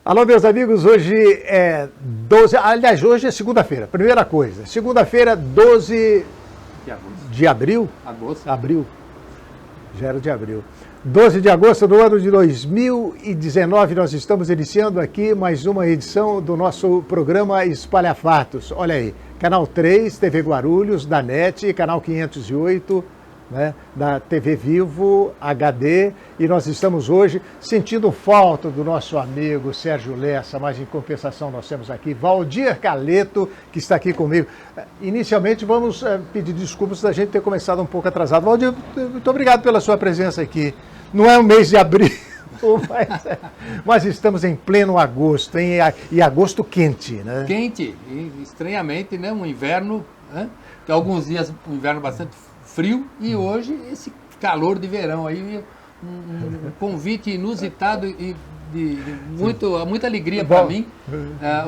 Alô, meus amigos, hoje é 12... Aliás, hoje é segunda-feira, primeira coisa. Segunda-feira, 12 de abril? Abril. Já era de abril. 12 de agosto do ano de 2019, nós estamos iniciando aqui mais uma edição do nosso programa Espalha Fatos. Olha aí, Canal 3, TV Guarulhos, da NET, Canal 508... né, da TV Vivo HD, e nós estamos hoje sentindo falta do nosso amigo Sérgio Lessa, mas em compensação nós temos aqui Valdir Caleto, que está aqui comigo. Inicialmente vamos pedir desculpas da gente ter começado um pouco atrasado. Valdir, muito obrigado pela sua presença aqui. Não é um mês de abril, mas estamos em pleno agosto, hein? E agosto quente, né? Quente, e estranhamente, né? Um inverno, né? Que alguns dias um inverno bastante frio, e hoje esse calor de verão aí, um convite inusitado e de muita alegria para mim,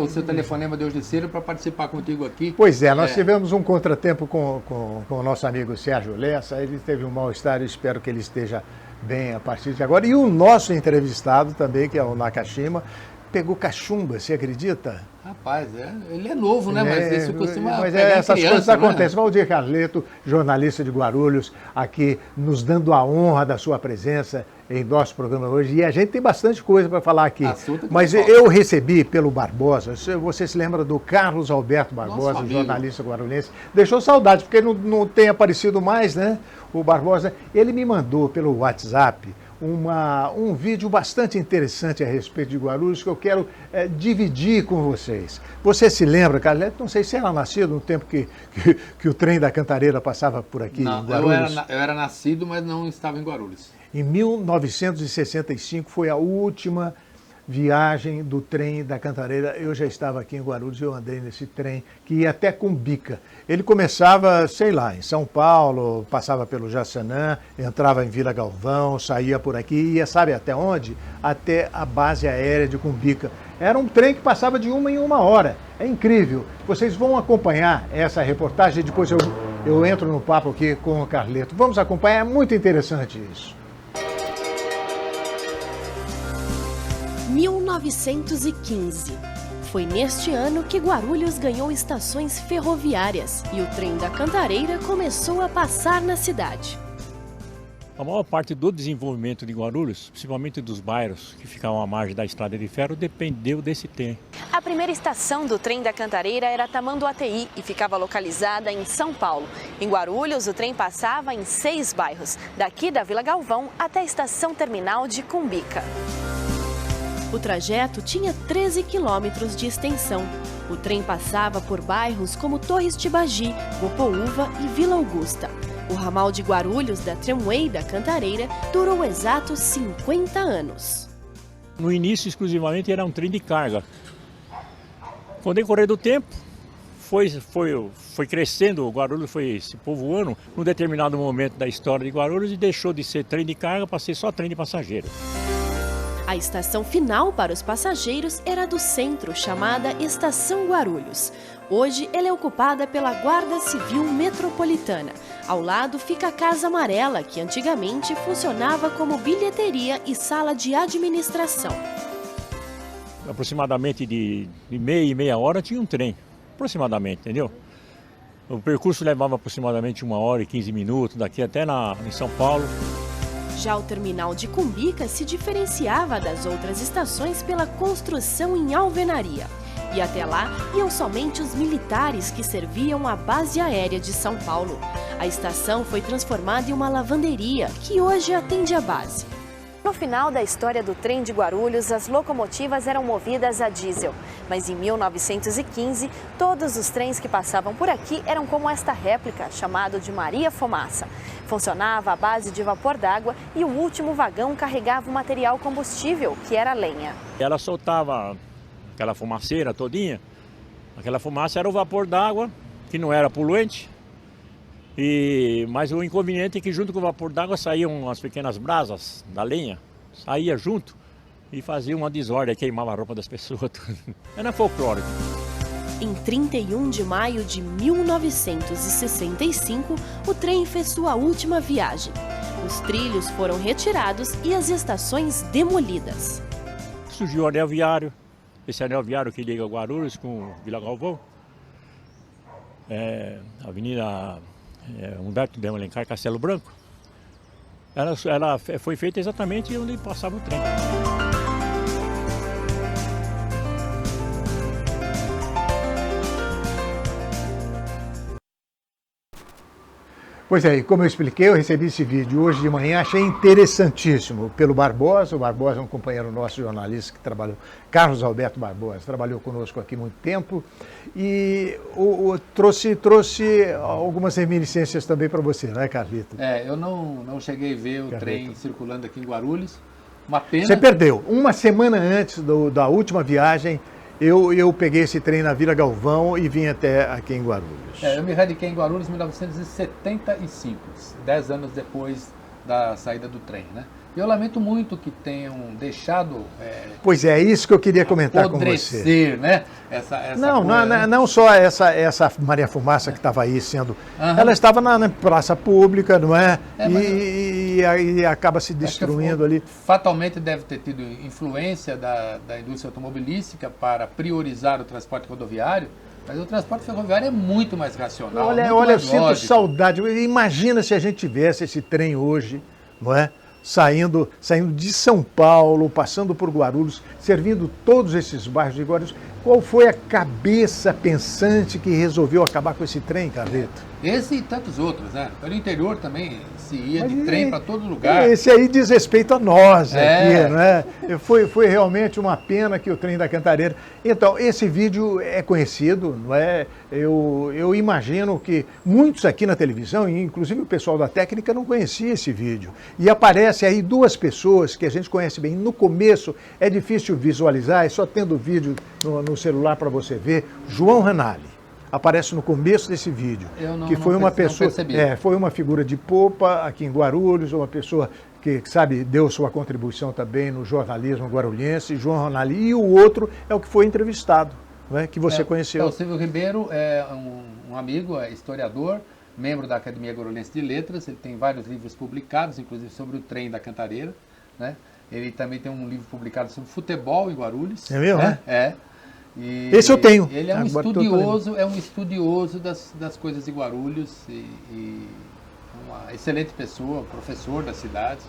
o seu telefonema de hoje cedo para participar contigo aqui. Pois é, nós tivemos um contratempo com o nosso amigo Sérgio Lessa, ele teve um mal-estar, eu espero que ele esteja bem a partir de agora. E o nosso entrevistado também, que é o Nakashima, pegou cachumba, você acredita? Rapaz, ele é novo, né? Mas isso costuma mas pegar essas criança, coisas né? acontecem. Valdir Caleto, jornalista de Guarulhos, aqui nos dando a honra da sua presença em nosso programa hoje. E a gente tem bastante coisa para falar aqui. Mas eu recebi pelo Barbosa, você se lembra do Carlos Alberto Barbosa, jornalista guarulhense? Deixou saudade, porque não tem aparecido mais, né? O Barbosa, ele me mandou pelo WhatsApp um vídeo bastante interessante a respeito de Guarulhos que eu quero dividir com vocês. Você se lembra, Carleto? Não sei se era nascido no tempo que o trem da Cantareira passava por aqui em Guarulhos. Eu era nascido, mas não estava em Guarulhos. Em 1965 foi a última viagem do trem da Cantareira. Eu já estava aqui em Guarulhos, eu andei nesse trem que ia até Cumbica. Ele começava, sei lá, em São Paulo, passava pelo Jaçanã, entrava em Vila Galvão, saía por aqui e ia, sabe até onde? Até a base aérea de Cumbica. Era um trem que passava de uma em uma hora. É incrível. Vocês vão acompanhar essa reportagem, depois eu entro no papo aqui com o Carleto. Vamos acompanhar, é muito interessante isso. 1915. Foi neste ano que Guarulhos ganhou estações ferroviárias e o trem da Cantareira começou a passar na cidade. A maior parte do desenvolvimento de Guarulhos, principalmente dos bairros que ficavam à margem da estrada de ferro, dependeu desse trem. A primeira estação do trem da Cantareira era Tamanduateí e ficava localizada em São Paulo. Em Guarulhos, o trem passava em 6 bairros, daqui da Vila Galvão até a estação terminal de Cumbica. O trajeto tinha 13 quilômetros de extensão. O trem passava por bairros como Torres Tibagi, Bopoúva e Vila Augusta. O ramal de Guarulhos da Tramway da Cantareira durou exatos 50 anos. No início, exclusivamente, era um trem de carga. Com o decorrer do tempo, foi crescendo, o Guarulhos foi se povoando. Num determinado momento da história de Guarulhos, e deixou de ser trem de carga para ser só trem de passageiro. A estação final para os passageiros era do centro, chamada Estação Guarulhos. Hoje, ela é ocupada pela Guarda Civil Metropolitana. Ao lado fica a Casa Amarela, que antigamente funcionava como bilheteria e sala de administração. Aproximadamente de meia hora tinha um trem, aproximadamente, entendeu? O percurso levava aproximadamente 1 hora e 15 minutos, daqui até em São Paulo. Já o terminal de Cumbica se diferenciava das outras estações pela construção em alvenaria. E até lá iam somente os militares que serviam a base aérea de São Paulo. A estação foi transformada em uma lavanderia, que hoje atende a base. No final da história do trem de Guarulhos, as locomotivas eram movidas a diesel. Mas em 1915, todos os trens que passavam por aqui eram como esta réplica, chamado de Maria Fumaça. Funcionava à base de vapor d'água e o último vagão carregava o material combustível, que era lenha. Ela soltava aquela fumaceira todinha. Aquela fumaça era o vapor d'água, que não era poluente. Mas o inconveniente é que junto com o vapor d'água saíam as pequenas brasas da lenha, saía junto e fazia uma desordem, queimava a roupa das pessoas. Era folclórico. Em 31 de maio de 1965, o trem fez sua última viagem. Os trilhos foram retirados e as estações demolidas. Surgiu o anel viário, esse anel viário que liga Guarulhos com Vila Galvão, Avenida Humberto de Alencar, Castelo Branco, ela foi feita exatamente onde passava o trem. Pois é, e como eu expliquei, eu recebi esse vídeo hoje de manhã, achei interessantíssimo pelo Barbosa. O Barbosa é um companheiro nosso, jornalista, que trabalhou, Carlos Alberto Barbosa, trabalhou conosco aqui há muito tempo, e trouxe algumas reminiscências também para você, não é, Carlito? Eu não cheguei a ver o trem circulando aqui em Guarulhos, uma pena. Você perdeu. Uma semana antes da última viagem, eu peguei esse trem na Vila Galvão e vim até aqui em Guarulhos. Eu me radiquei em Guarulhos em 1975, 10 anos depois da saída do trem, né? Eu lamento muito que tenham deixado... Pois é isso que eu queria comentar com você. Né? Não só essa Maria Fumaça que estava aí sendo... Ela estava na praça pública, não é? E aí acaba se destruindo ali. Fatalmente deve ter tido influência da indústria automobilística para priorizar o transporte rodoviário, mas o transporte ferroviário é muito mais racional. Olha, eu sinto saudade. Imagina se a gente tivesse esse trem hoje, não é? Saindo de São Paulo, passando por Guarulhos, servindo todos esses bairros de Guarulhos. Qual foi a cabeça pensante que resolveu acabar com esse trem, Carleto? Esse e tantos outros, né? Pelo interior também se ia de trem para todo lugar. Esse aí diz respeito a nós aqui, não é? Foi realmente uma pena que o trem da Cantareira... Então, esse vídeo é conhecido, não é? Eu imagino que muitos aqui na televisão, inclusive o pessoal da técnica, não conhecia esse vídeo. E aparece aí duas pessoas que a gente conhece bem. No começo é difícil visualizar, é só tendo vídeo no celular para você ver. João Ranalli aparece no começo desse vídeo, que foi uma pessoa, foi uma figura de popa aqui em Guarulhos, uma pessoa que, sabe, deu sua contribuição também no jornalismo guarulhense, João Ranalli, e o outro é o que foi entrevistado, né, que você conheceu. O Silvio Ribeiro é um amigo, é historiador, membro da Academia Guarulhense de Letras, ele tem vários livros publicados, inclusive sobre o trem da Cantareira, né? Ele também tem um livro publicado sobre futebol em Guarulhos. É mesmo, né? E esse eu tenho. Ele é um estudioso das coisas de Guarulhos e uma excelente pessoa, professor da cidade.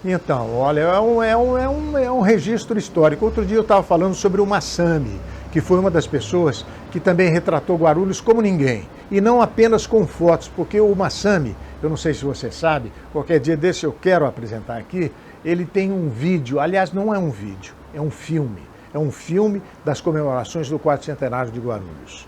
Né? Então, olha, é um registro histórico. Outro dia eu estava falando sobre o Massami, que foi uma das pessoas que também retratou Guarulhos como ninguém. E não apenas com fotos, porque o Massami, eu não sei se você sabe, qualquer dia desse eu quero apresentar aqui, ele tem um vídeo, aliás, não é um vídeo, é um filme. É um filme das comemorações do 400º de Guarulhos.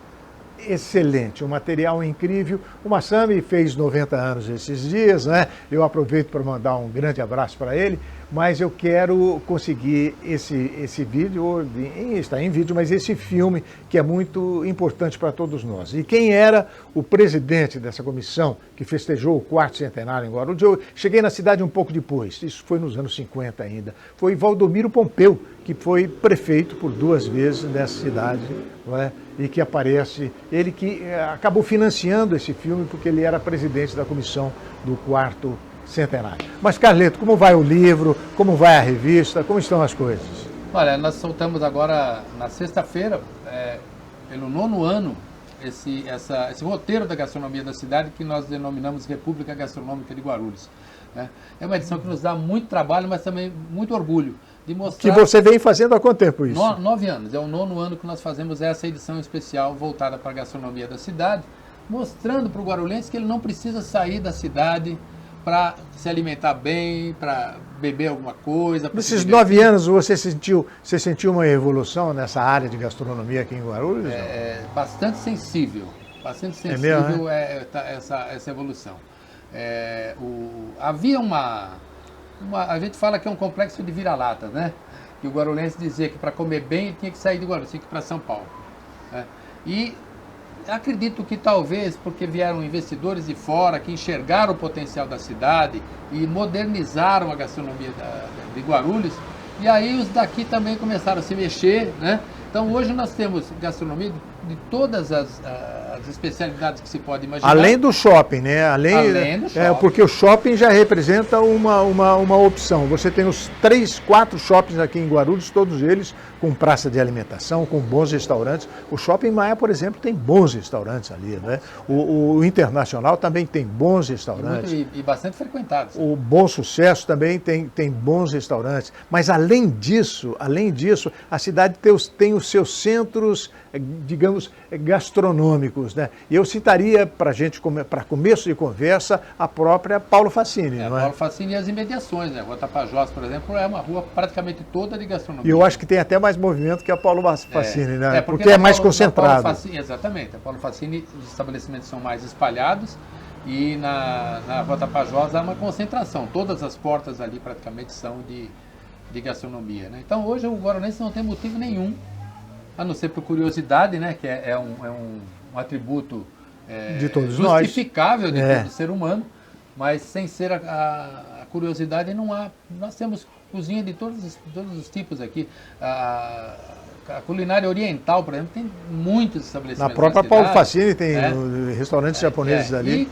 Excelente, um material incrível. O Massami fez 90 anos esses dias, né? Eu aproveito para mandar um grande abraço para ele, mas eu quero conseguir esse vídeo, está em vídeo, mas esse filme que é muito importante para todos nós. E quem era o presidente dessa comissão que festejou o 400º em Guarulhos? Eu cheguei na cidade um pouco depois, isso foi nos anos 50 ainda. Foi Valdomiro Pompeu, que foi prefeito por 2 vezes nessa cidade, não é? E que aparece, ele que acabou financiando esse filme porque ele era presidente da comissão do 4º centenário. Mas, Carleto, como vai o livro, como vai a revista, como estão as coisas? Olha, nós soltamos agora, na sexta-feira, pelo 9º ano, esse roteiro da gastronomia da cidade que nós denominamos República Gastronômica de Guarulhos. Né? É uma edição que nos dá muito trabalho, mas também muito orgulho de mostrar... Que você vem fazendo há quanto tempo isso? 9 anos. É o 9º ano que nós fazemos essa edição especial voltada para a gastronomia da cidade, mostrando para o guarulhense que ele não precisa sair da cidade para se alimentar bem, para beber alguma coisa. Nesses 9 anos você sentiu uma evolução nessa área de gastronomia aqui em Guarulhos? Bastante sensível. Bastante sensível mesmo, né? essa evolução. Havia a gente fala que é um complexo de vira-lata, né? Que o guarulhense dizia que para comer bem ele tinha que sair de Guarulhos, tinha que ir para São Paulo. Né? E acredito que talvez porque vieram investidores de fora que enxergaram o potencial da cidade e modernizaram a gastronomia de Guarulhos, e aí os daqui também começaram a se mexer, né? Então hoje nós temos gastronomia de todas as as especialidades que se pode imaginar. Além do shopping, né? Além do shopping. Porque o shopping já representa uma opção. Você tem os 3, 4 shoppings aqui em Guarulhos, todos eles com praça de alimentação, com bons restaurantes. O Shopping Maia, por exemplo, tem bons restaurantes ali, né? O Internacional também tem bons restaurantes. E bastante frequentados. O Bom Sucesso também tem bons restaurantes. Mas além disso, a cidade tem os seus centros, digamos, gastronômicos, né? E eu citaria para começo de conversa, a própria Paulo Facchini, não é? Paulo Facchini e as imediações, né? A Rua Tapajós, por exemplo, é uma rua praticamente toda de gastronomia. E eu acho que tem até mais movimento que a Paulo Facchini, né? Porque é mais concentrado. Exatamente. A Paulo Facchini, os estabelecimentos são mais espalhados e na Rua Tapajós há uma concentração. Todas as portas ali praticamente são de gastronomia, né? Então hoje o guarulhense não tem motivo nenhum, a não ser por curiosidade, né? Que é um atributo de todos justificável nós. De todo ser humano, mas sem ser a curiosidade não há. Nós temos cozinha de todos os tipos aqui. A culinária oriental, por exemplo, tem muitos estabelecimentos. Na própria Paulo Facchini tem restaurantes japoneses ali. E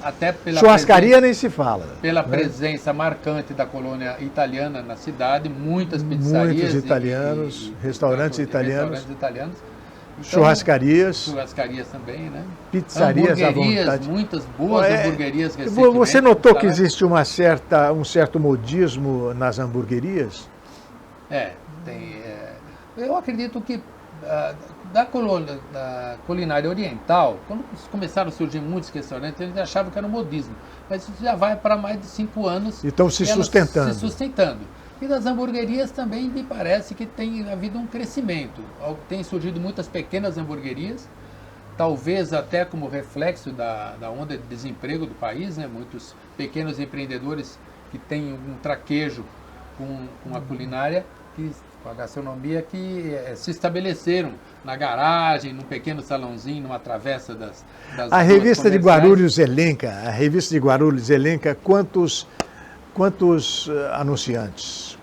até pela churrascaria nem se fala. Pela presença marcante da colônia italiana na cidade, muitas pizzarias. Muitos italianos, restaurantes italianos. Então, churrascarias também, né? Pizzarias à vontade. Muitas boas hamburguerias recentemente. Você notou que existe um certo modismo nas hamburguerias? Eu acredito que da culinária oriental, quando começaram a surgir muitos restaurantes, eles achavam que era um modismo. Mas isso já vai para mais de 5 anos. E estão se sustentando. E das hamburguerias também me parece que tem havido um crescimento. Tem surgido muitas pequenas hamburguerias, talvez até como reflexo da onda de desemprego do país, né? Muitos pequenos empreendedores que têm um traquejo com a culinária, com a gastronomia, que se estabeleceram na garagem, num pequeno salãozinho, numa travessa das A revista de Guarulhos elenca, quantos anunciantes?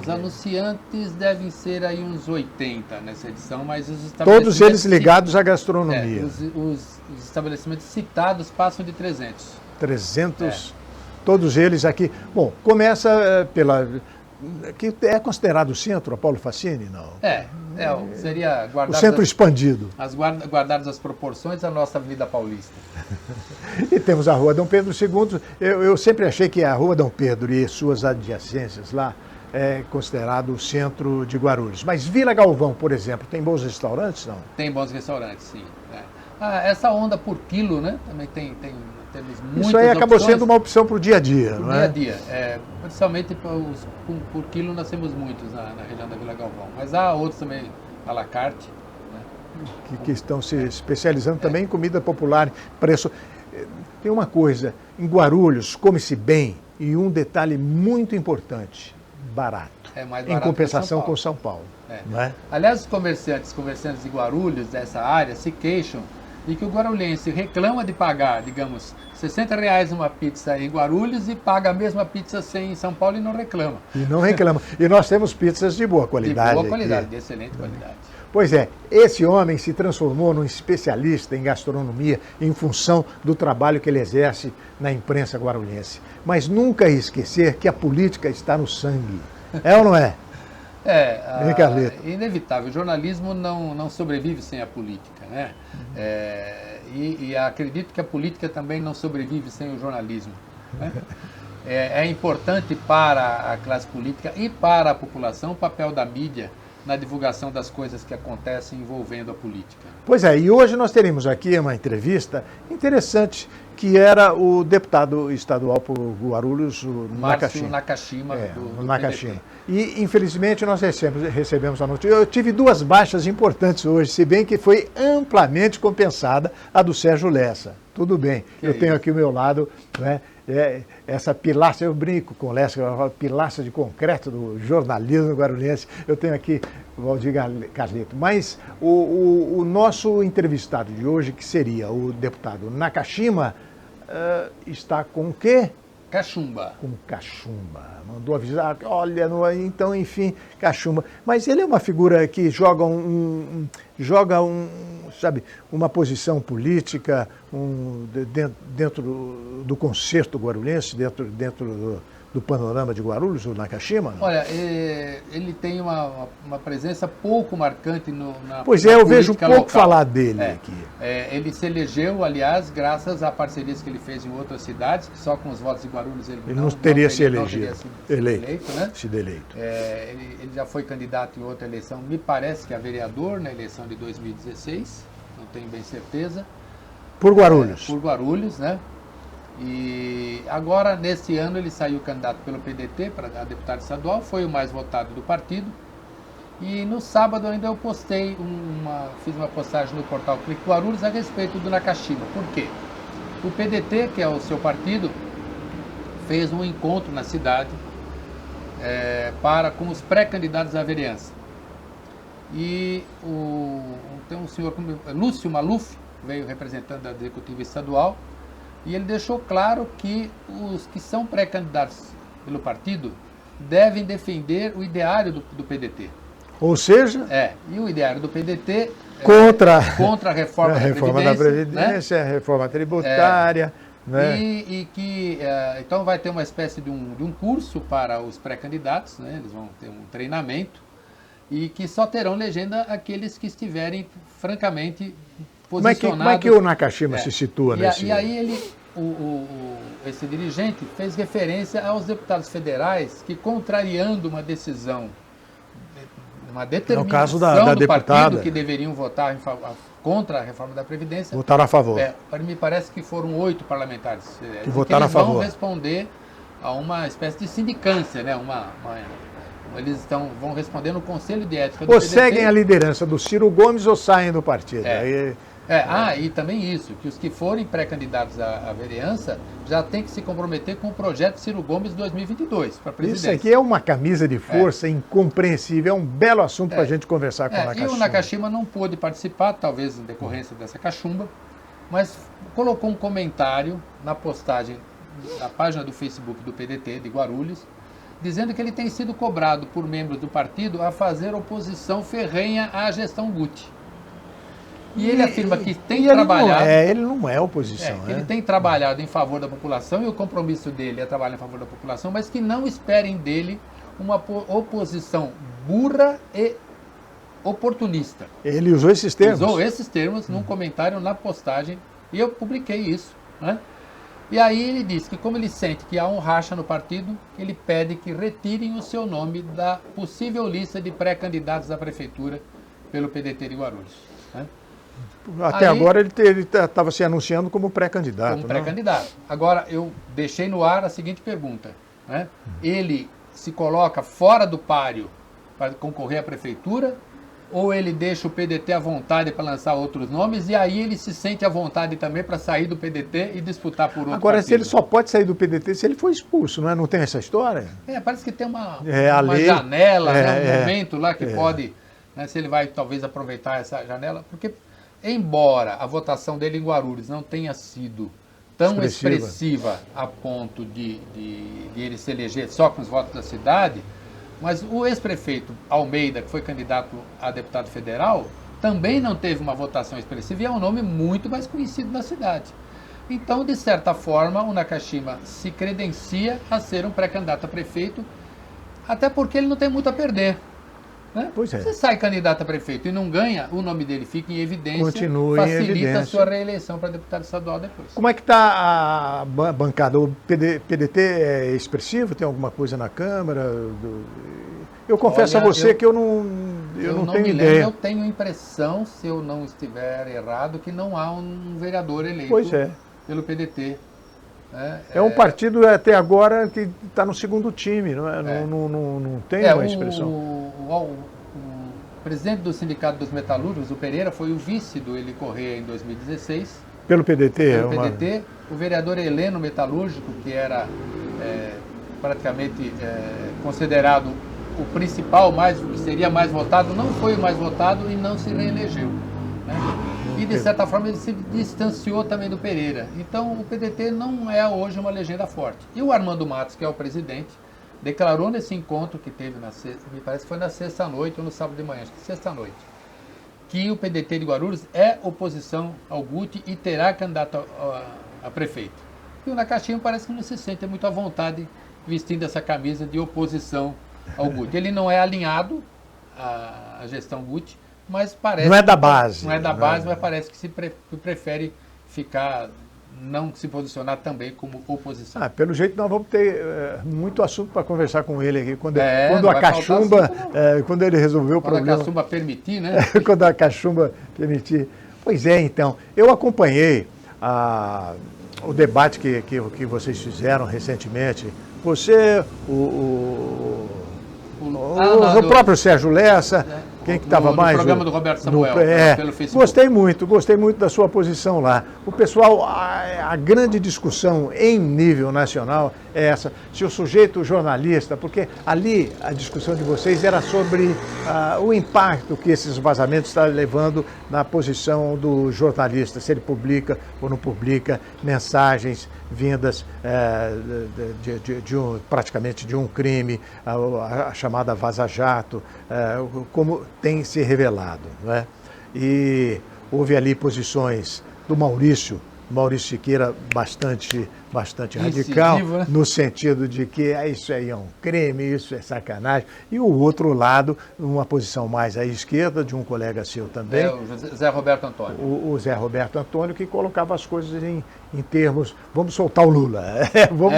Os anunciantes devem ser aí uns 80 nessa edição, mas os estabelecimentos... Todos eles ligados à gastronomia. Os estabelecimentos citados passam de 300. 300, todos eles aqui. Bom, começa que é considerado o centro, a Paulo Facchini, não? Seria guardado... O centro expandido. Guardadas as proporções, a nossa Avenida Paulista. E temos a Rua Dom Pedro II. Eu sempre achei que a Rua Dom Pedro e suas adjacências lá é considerado o centro de Guarulhos. Mas Vila Galvão, por exemplo, tem bons restaurantes, não? Tem bons restaurantes, sim. Essa onda por quilo, né? Também temos muitas Isso aí acabou opções. Sendo uma opção para o dia a dia, não é? Dia a dia. Principalmente por quilo nós temos muitos na região da Vila Galvão. Mas há outros também à la carte. Né? Que estão se especializando também em comida popular, preço. Tem uma coisa, em Guarulhos come-se bem e um detalhe muito importante, barato. Mais barato em compensação com São Paulo. Não é? Aliás, os comerciantes de Guarulhos, dessa área, se queixam de que o guarulhense reclama de pagar, digamos, R$60 uma pizza em Guarulhos e paga a mesma pizza em São Paulo e não reclama. E nós temos pizzas de boa qualidade. De boa qualidade, de excelente qualidade. Pois é, esse homem se transformou num especialista em gastronomia em função do trabalho que ele exerce na imprensa guarulhense. Mas nunca esquecer que a política está no sangue. É ou não é? Inevitável. O jornalismo não sobrevive sem a política, né? E acredito que a política também não sobrevive sem o jornalismo. Né? É importante para a classe política e para a população o papel da mídia na divulgação das coisas que acontecem envolvendo a política. Pois é, e hoje nós teremos aqui uma entrevista interessante, que era o deputado estadual por Guarulhos, o Márcio Nakashima. Nakashima. E, infelizmente, nós recebemos a notícia. Eu tive 2 baixas importantes hoje, se bem que foi amplamente compensada a do Sérgio Lessa. Tudo bem, eu tenho aqui ao meu lado, né, essa pilastra, eu brinco com o Lessa, pilastra de concreto do jornalismo guarulhense. Eu tenho aqui o Valdir Carleto. Mas o nosso entrevistado de hoje, que seria o deputado Nakashima, está com o quê? cachumba. Com cachumba. Mandou avisar, olha, então, enfim, cachumba. Mas ele é uma figura que joga sabe, uma posição política dentro do concerto guarulhense, dentro do panorama de Guarulhos, o Nakashima? Não? Olha, ele tem uma presença pouco marcante na Pois na eu vejo pouco local. falar dele aqui. Ele se elegeu, aliás, graças a parcerias que ele fez em outras cidades, que só com os votos de Guarulhos ele não teria se elegido, eleito, né? sido eleito. Ele já foi candidato em outra eleição, me parece que a vereador, na eleição de 2016, não tenho bem certeza. Por Guarulhos. Por Guarulhos, né? E agora, nesse ano, ele saiu candidato pelo PDT para deputado estadual, foi o mais votado do partido. E no sábado ainda eu fiz uma postagem no portal Clique Guarulhos a respeito do Nakashima. Por quê? O PDT, que é o seu partido, fez um encontro na cidade com os pré-candidatos à vereança. E tem um senhor, Lúcio Maluf, veio representando a executiva estadual, e ele deixou claro que os que são pré-candidatos pelo partido devem defender o ideário do PDT. Ou seja... E o ideário do PDT contra a reforma da Previdência, né? a reforma tributária... Né? E que então vai ter uma espécie de um curso para os pré-candidatos, né? Eles vão ter um treinamento, e que só terão legenda aqueles que estiverem francamente posicionados. Como é que o Nakashima se situa nesse... E aí esse dirigente fez referência aos deputados federais que, contrariando uma decisão, uma determinação da do deputada, partido que deveriam votar contra a reforma da Previdência, votaram a favor. Me parece que foram 8 parlamentares que votaram a favor. Vão responder a uma espécie de sindicância, né? Eles vão responder no Conselho de Ética do PDT. Seguem a liderança do Ciro Gomes ou saem do partido? E também isso, que os que forem pré-candidatos à vereança já tem que se comprometer com o projeto Ciro Gomes 2022 para a presidência. Isso aqui é uma camisa de força incompreensível, é um belo assunto para a gente conversar com o Nakashima. E o Nakashima não pôde participar, talvez em decorrência dessa cachumba, mas colocou um comentário na postagem da página do Facebook do PDT de Guarulhos, dizendo que ele tem sido cobrado por membros do partido a fazer oposição ferrenha à gestão Guti. E ele afirma que tem trabalhado... Ele não é oposição. Ele tem trabalhado em favor da população e o compromisso dele é trabalhar em favor da população, mas que não esperem dele uma oposição burra e oportunista. Ele usou esses termos? Usou esses termos num comentário na postagem e eu publiquei isso, né? E aí ele disse que, como ele sente que há um racha no partido, ele pede que retirem o seu nome da possível lista de pré-candidatos à prefeitura pelo PDT de Guarulhos, né? Até agora ele estava se anunciando como pré-candidato. Como pré-candidato. Agora, eu deixei no ar a seguinte pergunta, né? Ele se coloca fora do páreo para concorrer à prefeitura, ou ele deixa o PDT à vontade para lançar outros nomes, e aí ele se sente à vontade também para sair do PDT e disputar por outro Agora, partido? se ele só pode sair do PDT se ele for expulso, não é? Não tem essa história? Parece que tem uma lei, janela, um momento lá que pode, né, se ele vai talvez aproveitar essa janela, porque embora a votação dele em Guarulhos não tenha sido tão expressiva a ponto de ele se eleger só com os votos da cidade, mas o ex-prefeito Almeida, que foi candidato a deputado federal, também não teve uma votação expressiva e é um nome muito mais conhecido na cidade. Então, de certa forma, o Nakashima se credencia a ser um pré-candidato a prefeito, até porque ele não tem muito a perder, né? Pois é. Se sai candidato a prefeito e não ganha, o nome dele fica em evidência, facilita a sua reeleição para deputado estadual depois. Como é que está a bancada? O PDT é expressivo? Tem alguma coisa na Câmara? Eu confesso a você que eu não tenho ideia. Eu tenho impressão, se eu não estiver errado, que não há um vereador eleito pelo PDT. É um partido até agora que está no segundo time, não é? Não tem uma expressão. O presidente do Sindicato dos Metalúrgicos, o Pereira, foi o vice do Eli Corrêa em 2016. Pelo PDT? PDT. O vereador Heleno Metalúrgico, que era praticamente considerado o principal, o que seria mais votado, não foi o mais votado e não se reelegeu, né? E, de certa forma, ele se distanciou também do Pereira. Então, o PDT não é hoje uma legenda forte. E o Armando Matos, que é o presidente, declarou nesse encontro que teve, me parece que foi na sexta-noite ou no sábado de manhã, acho que sexta-noite, que o PDT de Guarulhos é oposição ao Guti e terá candidato a prefeito. E o Nakashima parece que não se sente muito à vontade vestindo essa camisa de oposição ao Guti. Ele não é alinhado à gestão Guti, mas parece... Não é da base. Não é da base, mas parece que prefere ficar... não se posicionar também como oposição. Pelo jeito nós vamos ter muito assunto para conversar com ele aqui. Quando a Cachumba, quando ele resolveu o problema... Quando a Cachumba permitir, né? Quando a Cachumba permitir. Pois é, então. Eu acompanhei o debate que vocês fizeram recentemente. Você, o próprio Sérgio Lessa... Quem que estava mais? No programa do Roberto Samuel, pelo Facebook. Gostei muito da sua posição lá. O pessoal, a grande discussão em nível nacional é essa. Se o sujeito jornalista, porque ali a discussão de vocês era sobre o impacto que esses vazamentos estão levando na posição do jornalista, se ele publica ou não publica mensagens vindas praticamente de um crime, a chamada vaza-jato, como tem se revelado, não é? E houve ali posições do Maurício Siqueira bastante radical, né? No sentido de que isso aí é um crime, isso é sacanagem. E o outro lado, uma posição mais à esquerda, de um colega seu também. O Zé Roberto Antônio. O Zé Roberto Antônio, que colocava as coisas em termos, vamos soltar o Lula, vamos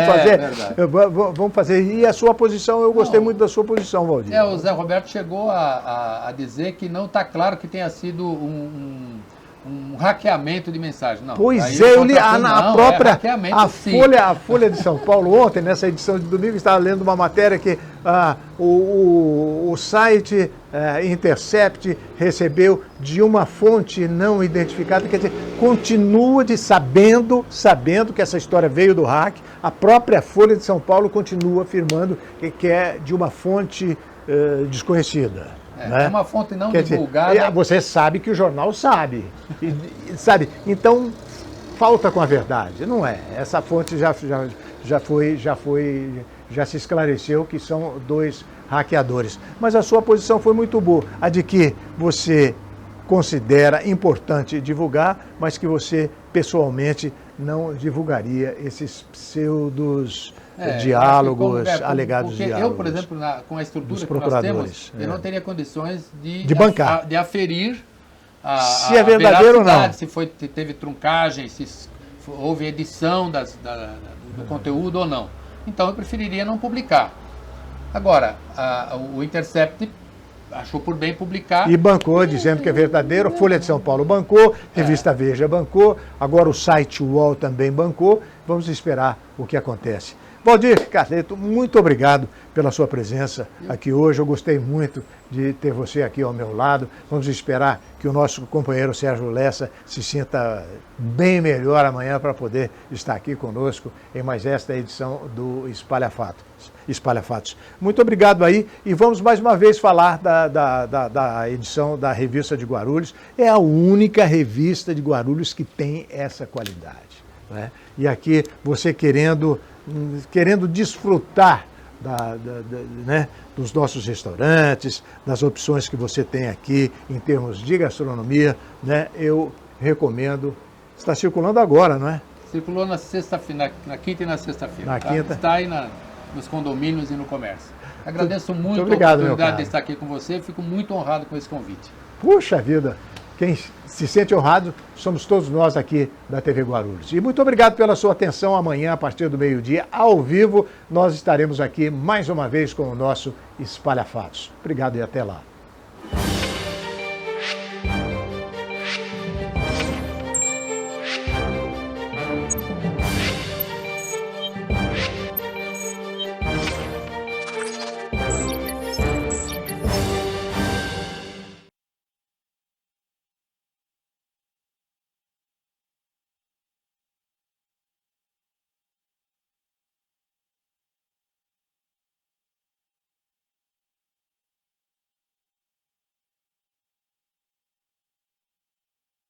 fazer. E a sua posição, eu gostei muito da sua posição, Valdir. O Zé Roberto chegou a dizer que não está claro que tenha sido um hackeamento de mensagem. Não. Pois eu li a Folha de São Paulo ontem, nessa edição de domingo, estava lendo uma matéria que o site Intercept recebeu de uma fonte não identificada, quer dizer, continua sabendo que essa história veio do hack, a própria Folha de São Paulo continua afirmando que é de uma fonte desconhecida. Né? É uma fonte não divulgada. Você sabe que o jornal sabe. Sabe? Então, falta com a verdade. Não é. Essa fonte já se esclareceu que são 2 hackeadores. Mas a sua posição foi muito boa. A de que você considera importante divulgar, mas que você, pessoalmente, não divulgaria esses pseudos... diálogos, alegados diálogos. Eu, por exemplo, com a estrutura que nós temos, eu não teria condições de bancar, de aferir se é verdadeiro ou não. Se teve truncagem, se houve edição do conteúdo ou não. Então, eu preferiria não publicar. Agora, o Intercept achou por bem publicar. E bancou, dizendo que é verdadeiro. Folha de São Paulo bancou, Revista Veja bancou, agora o site UOL também bancou. Vamos esperar o que acontece. Valdir Carleto, muito obrigado pela sua presença aqui hoje. Eu gostei muito de ter você aqui ao meu lado. Vamos esperar que o nosso companheiro Sérgio Lessa se sinta bem melhor amanhã para poder estar aqui conosco em mais esta edição do Espalha Fatos. Muito obrigado aí e vamos mais uma vez falar da edição da Revista de Guarulhos. É a única revista de Guarulhos que tem essa qualidade, né? E aqui você querendo desfrutar né, dos nossos restaurantes, das opções que você tem aqui em termos de gastronomia, né, eu recomendo. Está circulando agora, não é? Circulou na sexta-feira, na quinta e na sexta-feira. Na quinta. Está aí nos condomínios e no comércio. Agradeço muito obrigado, a oportunidade de estar aqui com você. Fico muito honrado com esse convite. Puxa vida! Quem se sente honrado somos todos nós aqui da TV Guarulhos. E muito obrigado pela sua atenção. Amanhã, a partir do meio-dia, ao vivo, nós estaremos aqui mais uma vez com o nosso Espalha Fatos. Obrigado e até lá.